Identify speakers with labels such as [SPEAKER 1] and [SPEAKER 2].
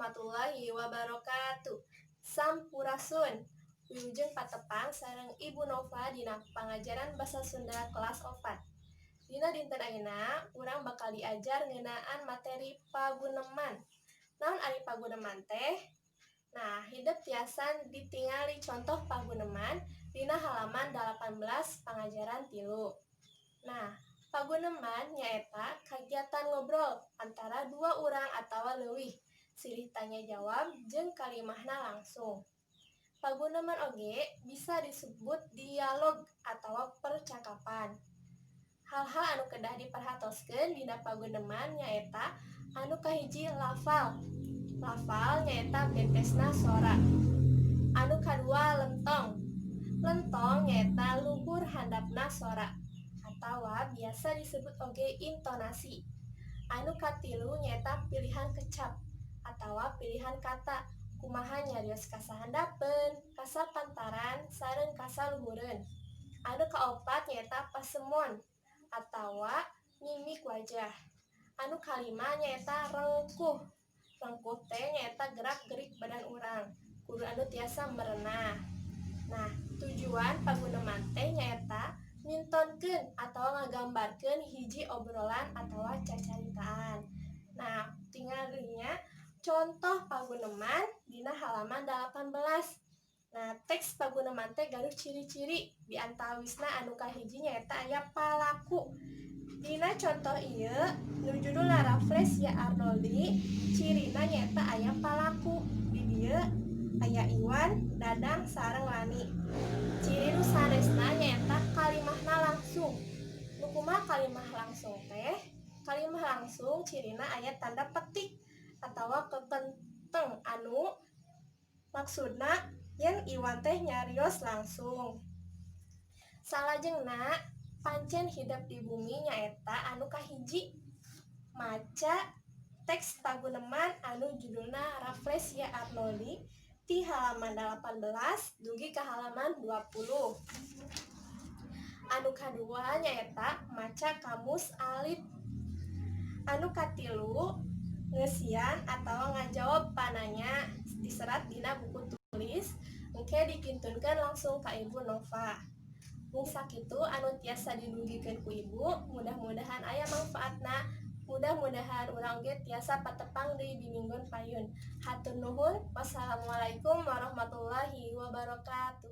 [SPEAKER 1] warahmatullahi wabarakatuh. Sampurasun. Wilujeng patepang sareng Ibu Nova dina pangajaran basa Sunda kelas 4. Dina dinten ayeuna urang bakal diajar ngeunaan materi paguneman. Naon ari paguneman teh? Nah, hideuk tiasa ditingali contoh paguneman dina halaman 18 pangajaran 3. Nah, paguneman nyaeta kagiatan ngobrol antara dua urang atawa leuwih, silih tanya jawab jeung kalimahna langsung. Paguneman oge bisa disebut dialog atawa percakapan. Hal-hal anu kedah diperhatoskeun dina paguneman nyaeta anu kahiji lafal. Lafal nyaeta betesna sora. Anu kadua lentong. Lentong nyaeta luhur handapna sora atawa biasa disebut oge intonasi. Anu katilu nyaeta pilihan kecap atawa pilihan kata. Kumaha nyarios kasahandapeun, kasapantaran, sareng kasaluhureun. Anu kaopat nyaeta pasemon atawa mimik wajah. Anu kalima nyaeta rengkuh. Rengkuh teh nyaeta gerak-gerik badan urang. Kudu anu tiasa merenah. Nah, tujuan paguneman teh nyaeta mintonkeun atawa ngagambarkeun hiji obrolan atawa cacaritaan. Nah, tinggalinya contoh paguneman dina halaman 18. Nah, teks paguneman teh gaduh ciri-ciri di antawisna anu kahiji nyaeta aya palaku. Dina contoh ieu nu judulna Rafflesia Arnoldi, cirina nyaeta aya palaku. Di dieu aya Iwan, Dadang, sareng Lani. Ciri nu sanesna nyaeta kalimahna langsung. Nu kumaha kalimah langsung teh? Kalimah langsung cirina aya tanda petik atawa kekenteng anu maksudna yen Iwan teh nyarios langsung. Salajengna pancen hidep di bumi nyaeta anu kahiji. Maca teks paguneman anu judulna Rafflesia Arnoldi ti halaman 18 dugi ka halaman 20. Anu kadua nyaeta maca kamus alit. Anu katilu ngeusian atawa ngajawab pananya diserat dina buku tulis engke dikintunkeun langsung ka Ibu Nova. Mung sakitu anu tiasa dinugikeun ku Ibu, mudah-mudahan aya manfaatna. Mudah-mudahan urang ge tiasa patepang deui biminggon payun. Hatur nuhun. Wassalamualaikum warahmatullahi wabarakatuh.